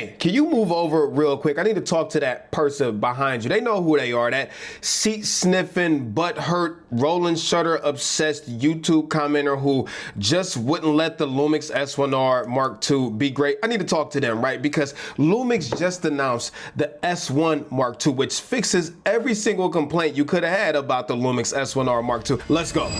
Hey, can you move over real quick? I need to talk to that person behind you. They know who they are. That seat sniffing, butt hurt, rolling shutter obsessed YouTube commenter who just wouldn't let the LUMIX S1ii Mark II be great. I need to talk to them, right? Because LUMIX just announced the S1 Mark II, which fixes every single complaint you could have had about the LUMIX S1ii Mark II. Let's go.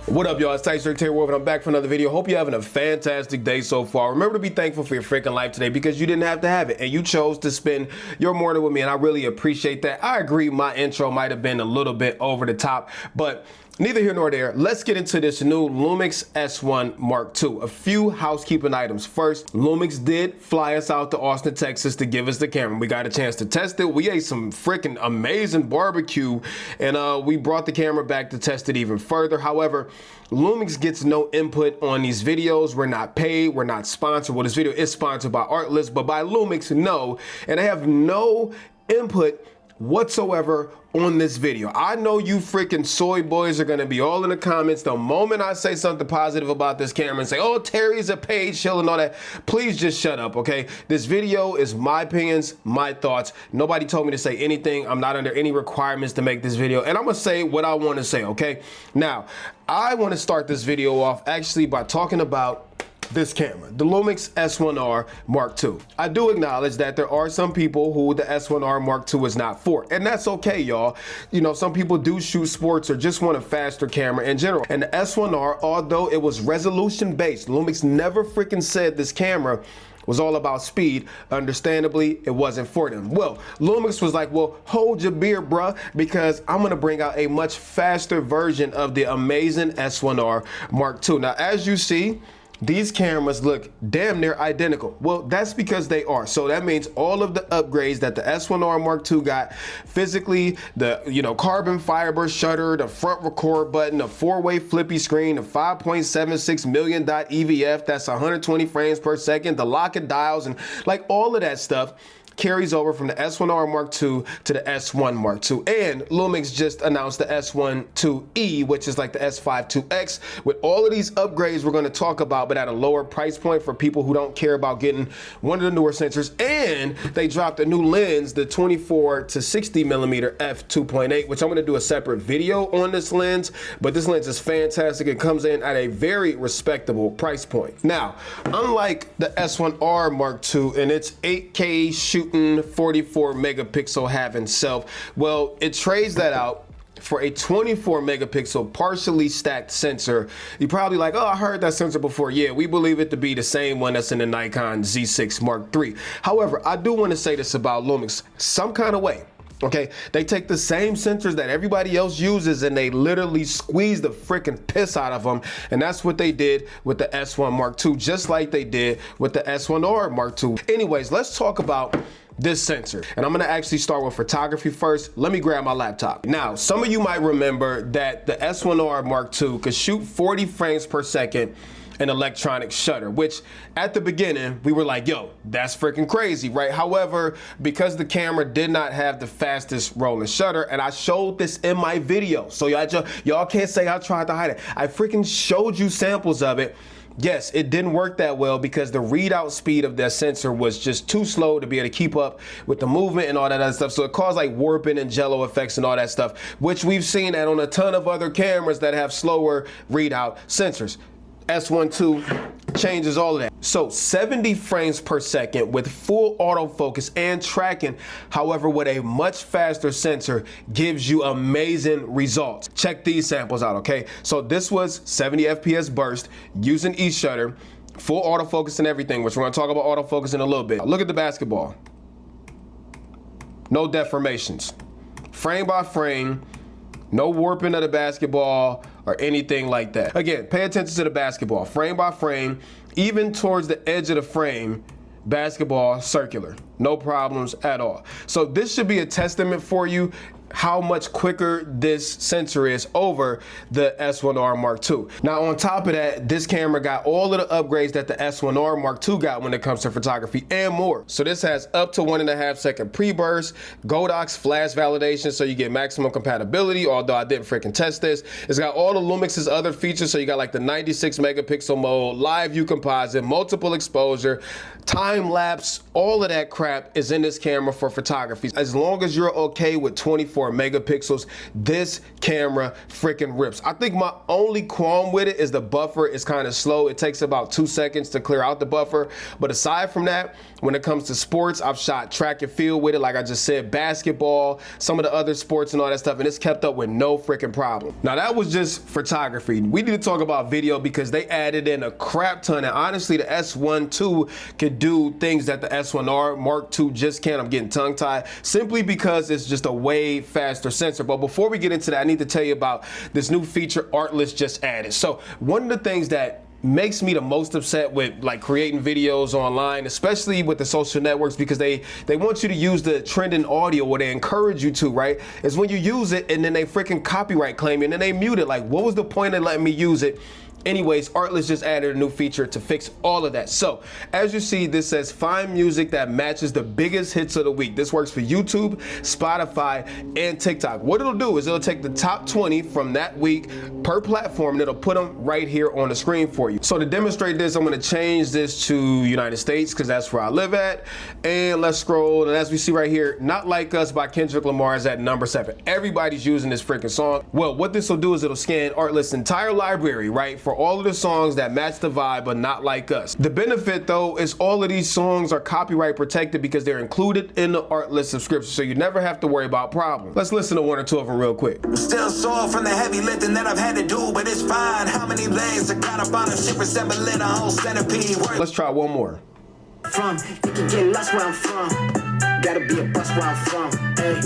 What up, y'all? It's Tyson here, and I'm back for another video. Hope you're having a fantastic day so far. Remember to be thankful for your freaking life today because you didn't have to have it and you chose to spend your morning with me, and I really appreciate that. I agree my intro might have been a little bit over the top, but neither here nor there. Let's get into this new LUMIX S1 Mark II. A few housekeeping items. First, LUMIX did fly us out to Austin, Texas to give us the camera. We got a chance to test it. We ate some freaking amazing barbecue, and we brought the camera back to test it even further. However, LUMIX gets no input on these videos. We're not paid. We're not sponsored. Well, this video is sponsored by Artlist, but by LUMIX, no. And I have no input whatsoever on this video. I know you freaking soy boys are gonna be all in the comments the moment I say something positive about this camera and say, oh, Terry's a paid shill and all that. Please just shut up, okay? This video is my opinions, my thoughts. Nobody told me to say anything. I'm not under any requirements to make this video, and I'm gonna say what I want to say, okay? Now, I want to start this video off actually by talking about this camera, the LUMIX S1ii Mark II. I do acknowledge that there are some people who the S1ii Mark II is not for, and that's okay, y'all. You know, some people do shoot sports or just want a faster camera in general. And the S1ii, although it was resolution based, LUMIX never freaking said this camera was all about speed. Understandably, it wasn't for them. Well, LUMIX was like, well, hold your beer, bruh, because I'm gonna bring out a much faster version of the amazing S1ii Mark II. Now, as you see, these cameras look damn near identical. Well, that's because they are. So that means all of the upgrades that the S1ii Mark II got physically, the carbon fiber shutter, the front record button, the 4-way flippy screen, the 5.76 million dot EVF, that's 120 frames per second, the lock-and dials, and like all of that stuff carries over from the S1ii Mark II to the S1 Mark II. And LUMIX just announced the S1ii, which is like the S5 IIX, with all of these upgrades we're gonna talk about, but at a lower price point for people who don't care about getting one of the newer sensors. And they dropped a new lens, the 24 to 60 millimeter f2.8, which I'm gonna do a separate video on this lens, but this lens is fantastic. It comes in at a very respectable price point. Now, unlike the S1R Mark II and its 8K shoot 44 megapixel having self, well, it trades that out for a 24 megapixel partially stacked sensor. You're probably like, oh, I heard that sensor before. Yeah, we believe it to be the same one that's in the Nikon Z6 Mark III. However, I do want to say this about LUMIX some kind of way. Okay, they take the same sensors that everybody else uses and they literally squeeze the freaking piss out of them, and that's what they did with the S1 Mark II, just like they did with the S1R Mark II. Anyways, let's talk about this sensor, and I'm gonna actually start with photography first. Let me grab my laptop. Now, some of you might remember that the S1R Mark II could shoot 40 frames per second an electronic shutter, which at the beginning we were like, yo, that's freaking crazy, right? However, because the camera did not have the fastest rolling shutter, and I showed this in my video, so y'all can't say I tried to hide it. I freaking showed you samples of it. Yes, it didn't work that well because the readout speed of that sensor was just too slow to be able to keep up with the movement and all that other stuff. So it caused like warping and jello effects and all that stuff, which we've seen that on a ton of other cameras that have slower readout sensors. S1 II changes all of that. So 70 frames per second with full autofocus and tracking, however, with a much faster sensor gives you amazing results. Check these samples out, okay? So this was 70 FPS burst using E-shutter, full autofocus and everything, which we're gonna talk about autofocus in a little bit. Look at the basketball. No deformations. Frame by frame, no warping of the basketball or anything like that. Again, pay attention to the basketball, frame by frame, even towards the edge of the frame, basketball circular. no problems at all. So this should be a testament for you how much quicker this sensor is over the S1R Mark II. Now on top of that, this camera got all of the upgrades that the S1R Mark II got when it comes to photography and more. So this has up to 1.5 second pre-burst, codecs flash validation so you get maximum compatibility, although I didn't freaking test this. It's got all the LUMIX's other features, so you got like the 96 megapixel mode, live view composite, multiple exposure, time lapse, all of that crap is in this camera for photography. As long as you're okay with 24 megapixels, this camera freaking rips. I think my only qualm with it is the buffer is kind of slow. It takes about 2 seconds to clear out the buffer. But aside from that, when it comes to sports, I've shot track and field with it, like I just said, basketball, some of the other sports and all that stuff, and it's kept up with no freaking problem. Now that was just photography. We need to talk about video because they added in a crap ton, and honestly the S1 II could do things that the S1R Mark II just can't. I'm getting tongue tied simply because it's just a way faster sensor. But before we get into that, I need to tell you about this new feature Artlist just added. So one of the things that makes me the most upset with like creating videos online, especially with the social networks, because they want you to use the trending audio, or they encourage you to, right, is when you use it and then they freaking copyright claim you and then they mute it. Like, what was the point of letting me use it? Anyways, Artlist just added a new feature to fix all of that. So as you see, this says find music that matches the biggest hits of the week. This works for YouTube, Spotify, and TikTok. What it'll do is it'll take the top 20 from that week per platform and it'll put them right here on the screen for you. So to demonstrate this, I'm gonna change this to United States because that's where I live at. And let's scroll, and as we see right here, Not Like Us by Kendrick Lamar is at number 7. Everybody's using this freaking song. Well, what this will do is it'll scan Artlist's entire library, right, for all of the songs that match the vibe but not like us. The benefit though is all of these songs are copyright protected because they're included in the Artlist subscription, so you never have to worry about problems. Let's listen to one or two of them real quick. Still sore from the heavy lifting that I've had to do, but it's fine. How many legs I got up on a ship resembling a whole centipede? Let's try one more. From you can get lost where I'm from. Gotta be a bus where I'm from. Hey,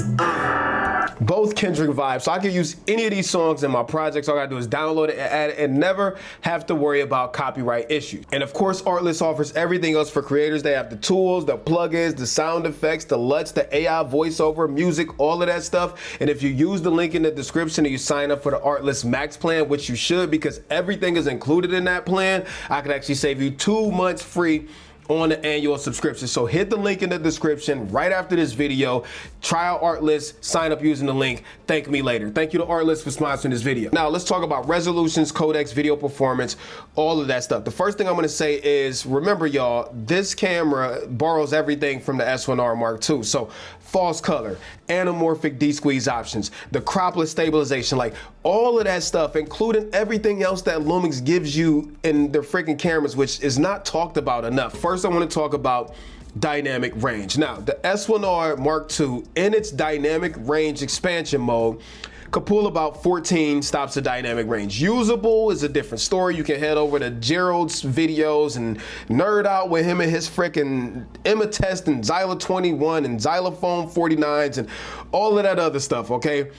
Both Kendrick vibes, so I can use any of these songs in my projects. All I gotta do is download it and add it and never have to worry about copyright issues. And of course, Artlist offers everything else for creators. They have the tools, the plugins, the sound effects, the LUTs, the AI voiceover, music, all of that stuff. And if you use the link in the description and you sign up for the Artlist Max plan, which you should because everything is included in that plan, I can actually save you 2 months free on the annual subscription. So hit the link in the description right after this video, try out Artlist, sign up using the link, thank me later. Thank you to Artlist for sponsoring this video. Now let's talk about resolutions, codecs, video performance, all of that stuff. The first thing I'm gonna say is, remember y'all, this camera borrows everything from the S1R Mark II. So false color, anamorphic D-squeeze options, the cropless stabilization, like all of that stuff, including everything else that Lumix gives you in their freaking cameras, which is not talked about enough. First, I want to talk about dynamic range. Now, the S1R Mark II in its dynamic range expansion mode could pull about 14 stops of dynamic range. Usable is a different story. You can head over to Gerald's videos and nerd out with him and his freaking Imatest and Xyla 21 and Xylophone 49s and all of that other stuff, okay?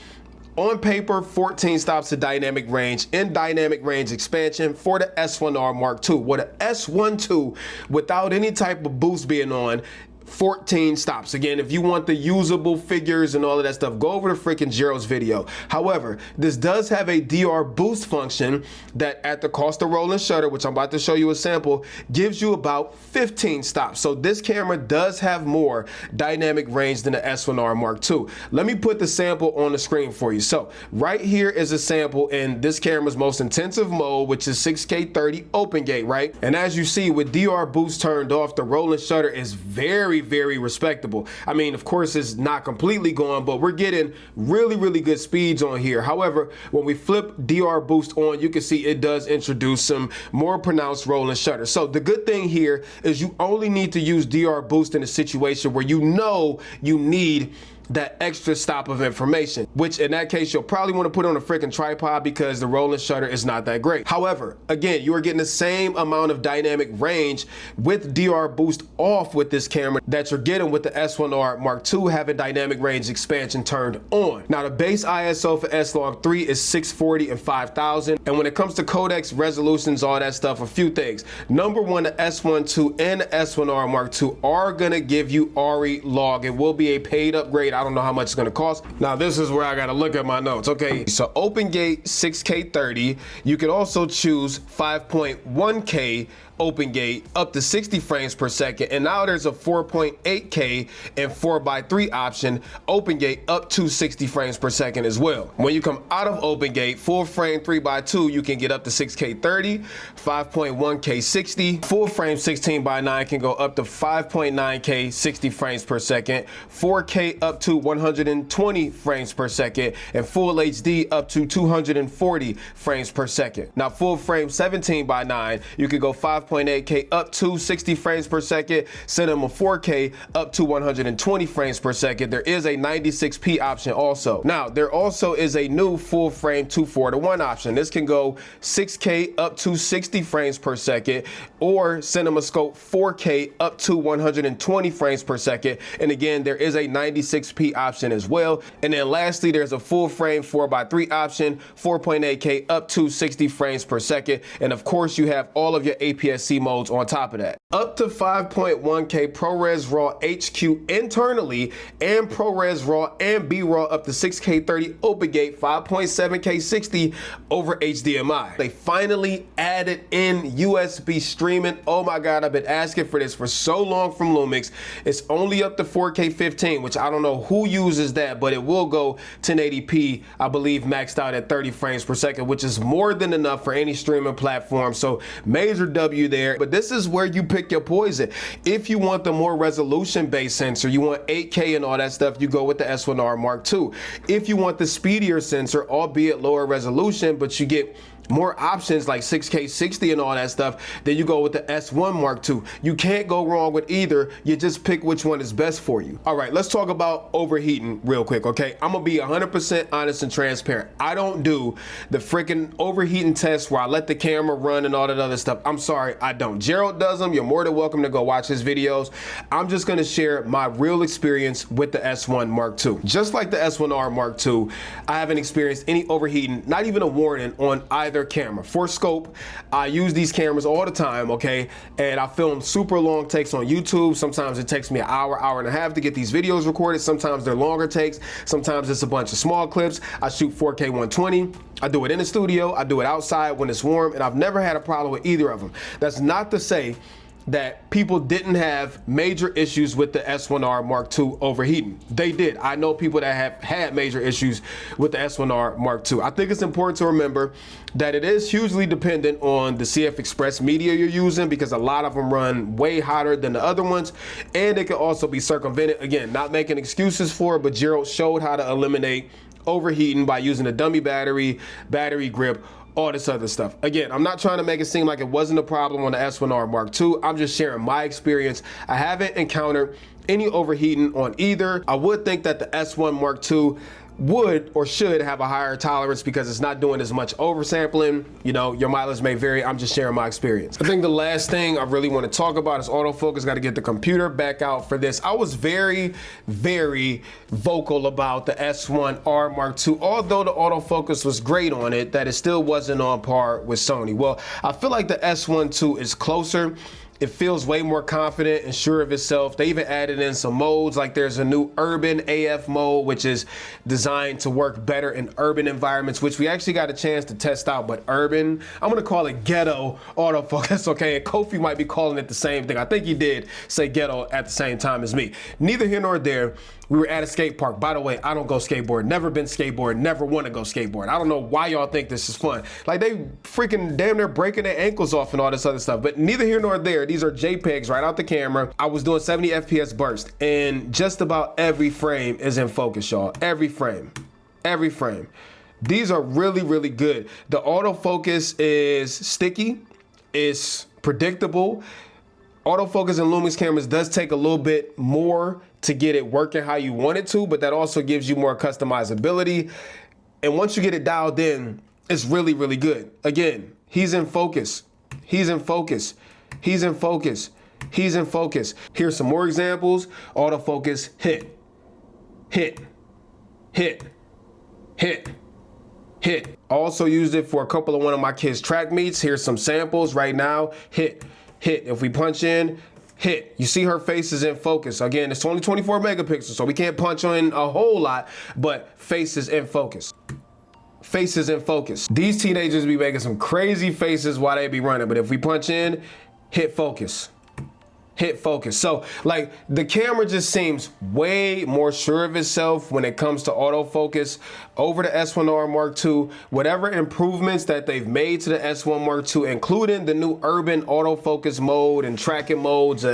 On paper, 14 stops of dynamic range in dynamic range expansion for the S1R Mark II. Well, the S1 II, without any type of boost being on, 14 stops. Again, if you want the usable figures and all of that stuff, go over to freaking Gerald's video. However, this does have a DR boost function that at the cost of rolling shutter, which I'm about to show you a sample, gives you about 15 stops. So this camera does have more dynamic range than the S1R Mark II. Let me put the sample on the screen for you. So right here is a sample in this camera's most intensive mode, which is 6K 30 open gate, right? And as you see, with DR boost turned off, the rolling shutter is very respectable. I mean, of course, it's not completely gone, but we're getting really good speeds on here. However, when we flip DR boost on, you can see it does introduce some more pronounced rolling shutter. So the good thing here is you only need to use DR boost in a situation where you know you need that extra stop of information, which in that case, you'll probably want to put on a freaking tripod because the rolling shutter is not that great. However, again, you are getting the same amount of dynamic range with DR boost off with this camera that you're getting with the S1R Mark II having dynamic range expansion turned on. Now the base ISO for S-Log3 is 640 and 5000. And when it comes to codecs, resolutions, all that stuff, a few things. Number one, the S1 II and the S1R Mark II are gonna give you RE log. It will be a paid upgrade. I don't know how much it's gonna cost. Now this is where I gotta look at my notes. Okay, so OpenGate 6K 30. You could also choose 5.1K OpenGate up to 60 frames per second, and now there's a 4.8K and 4:3 option, OpenGate up to 60 frames per second as well. When you come out of OpenGate, full frame 3:2, you can get up to 6K 30, 5.1K 60, full frame 16:9 can go up to 5.9K 60 frames per second, 4K up to 120 frames per second, and full HD up to 240 frames per second. Now full frame 17:9, you can go 5.8K up to 60 frames per second, cinema 4K up to 120 frames per second. There is a 96p option also. Now there also is a new full frame 2:4:1 option. This can go 6K up to 60 frames per second, or CinemaScope 4K up to 120 frames per second. And again, there is a 96p option as well. And then lastly, there's a full frame 4:3 option, 4.8K up to 60 frames per second. And of course you have all of your APS-C modes on top of that. Up to 5.1K ProRes RAW HQ internally, and ProRes RAW and B-RAW up to 6K 30 OpenGate 5.7K 60 over HDMI. They finally added in USB streaming. Oh my God, I've been asking for this for so long from Lumix. It's only up to 4K 15, which I don't know who uses that, but it will go 1080p, I believe maxed out at 30 frames per second, which is more than enough for any streaming platform. So major W there. But this is where you pick your poison. If you want the more resolution based sensor, you want 8K and all that stuff, you go with the S1R Mark II. If you want the speedier sensor, albeit lower resolution, but you get more options like 6K 60 and all that stuff, then you go with the S1 Mark II. You can't go wrong with either. You just pick which one is best for you. All right, let's talk about overheating real quick, okay? I'm gonna be 100% honest and transparent. I don't do the freaking overheating test where I let the camera run and all that other stuff. I'm sorry, I don't. Gerald does them. You're more than welcome to go watch his videos. I'm just gonna share my real experience with the S1 Mark II. Just like the S1R Mark II, I haven't experienced any overheating, not even a warning on either camera. For scope, I use these cameras all the time, okay? And I film super long takes on YouTube. Sometimes it takes me an hour, hour and a half to get these videos recorded. Sometimes they're longer takes. Sometimes it's a bunch of small clips. I shoot 4K 120. I do it in the studio. I do it outside when it's warm, and I've never had a problem with either of them. That's not to say that people didn't have major issues with the S1R Mark II overheating. They did. I know people that have had major issues with the S1R Mark II. I think it's important to remember that it is hugely dependent on the CF Express media you're using, because a lot of them run way hotter than the other ones, and it can also be circumvented. Again, not making excuses for it, but Gerald showed how to eliminate overheating by using a dummy battery, battery grip, all this other stuff. Again, I'm not trying to make it seem like it wasn't a problem on the S1R Mark II. I'm just sharing my experience. I haven't encountered any overheating on either. I would think that the S1 Mark II would or should have a higher tolerance because it's not doing as much oversampling. You know, your mileage may vary. I'm just sharing my experience. I think the last thing I really want to talk about is autofocus. Got to get the computer back out for this. I was very, very vocal about the S1R Mark II. Although the autofocus was great on it, that it still wasn't on par with Sony. Well, I feel like the S1 II is closer. It feels way more confident and sure of itself. They even added in some modes, like there's a new urban AF mode, which is designed to work better in urban environments, which we actually got a chance to test out. But urban, I'm gonna call it ghetto autofocus, okay? And Kofi might be calling it the same thing. I think he did say ghetto at the same time as me. Neither here nor there. We were at a skate park. By the way, I don't go skateboard, never been skateboard, never want to go skateboard. I don't know why y'all think this is fun. Like, they freaking damn near breaking their ankles off and all this other stuff, but neither here nor there. These are JPEGs right out the camera. I was doing 70 FPS burst, and just about every frame is in focus, y'all. Every frame, every frame. These are really, really good. The autofocus is sticky, it's predictable. Autofocus in Lumix cameras does take a little bit more to get it working how you want it to, but that also gives you more customizability. And once you get it dialed in, it's really, really good. Again, he's in focus. He's in focus. He's in focus. He's in focus. Here's some more examples. Autofocus, hit, hit, hit, hit, hit. Also used it for a couple of one of my kids' track meets. Here's some samples right now. Hit, hit. If we punch in, hit. You see her face is in focus. Again, it's only 24 megapixels, so we can't punch in a whole lot, but face is in focus. Face is in focus. These teenagers be making some crazy faces while they be running, but if we punch in, hit focus. Hit focus. So like the camera just seems way more sure of itself when it comes to autofocus over the S1R Mark II. Whatever improvements that they've made to the S1 Mark II, including the new urban autofocus mode and tracking modes,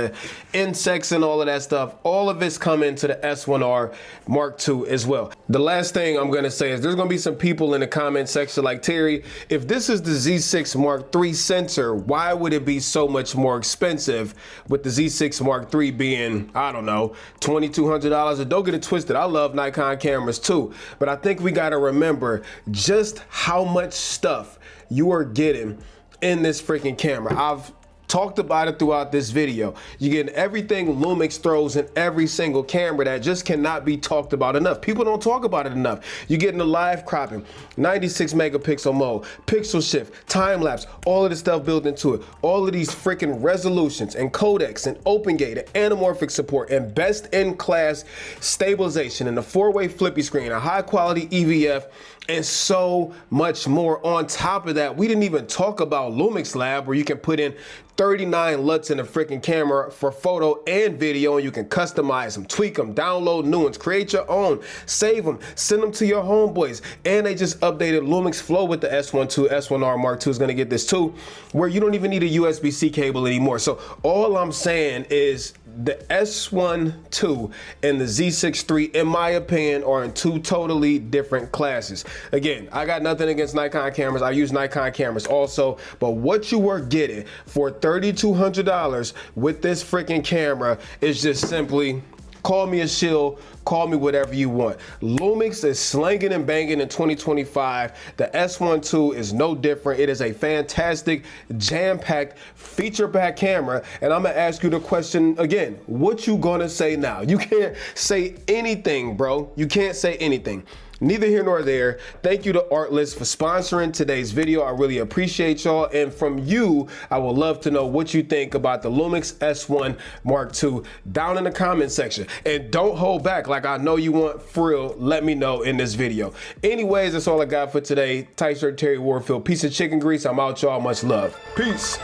insects and all of that stuff, all of it's coming to the S1R Mark II as well. The last thing I'm gonna say is there's gonna be some people in the comment section like, Terry, if this is the Z6 Mark III sensor, why would it be so much more expensive with the Z6 Mark III being, I don't know, $2,200? And don't get it twisted, I love Nikon cameras too, but I think we gotta remember just how much stuff you are getting in this freaking camera. I've talked about it throughout this video. You get everything Lumix throws in every single camera that just cannot be talked about enough. People don't talk about it enough. You get in the live cropping, 96 megapixel mode, pixel shift, time lapse, all of this stuff built into it. All of these freaking resolutions and codecs and open gate and anamorphic support and best in class stabilization and a 4-way flippy screen, a high quality EVF, and so much more. On top of that, we didn't even talk about Lumix Lab, where you can put in 39 LUTs in a freaking camera for photo and video, and you can customize them, tweak them, download new ones, create your own, save them, send them to your homeboys. And they just updated Lumix Flow with the S1 II. S1R Mark II is gonna get this too, where you don't even need a USB-C cable anymore. So all I'm saying is the S1 II and the Z6 III, in my opinion, are in two totally different classes. Again, I got nothing against Nikon cameras. I use Nikon cameras also, but what you were getting for $3,200 with this freaking camera is just simply, call me a shill, call me whatever you want. Lumix is slanging and banging in 2025. The S1 II is no different. It is a fantastic, jam-packed, feature-packed camera. And I'm gonna ask you the question again, what you gonna say now? You can't say anything, bro. You can't say anything. Neither here nor there. Thank you to Artlist for sponsoring today's video. I really appreciate y'all. And from you, I would love to know what you think about the Lumix S1 Mark II down in the comment section. And don't hold back, like I know you want, for real, let me know in this video. Anyways, that's all I got for today. Tight shirt, Terry Warfield. Piece of chicken grease. I'm out, y'all. Much love. Peace.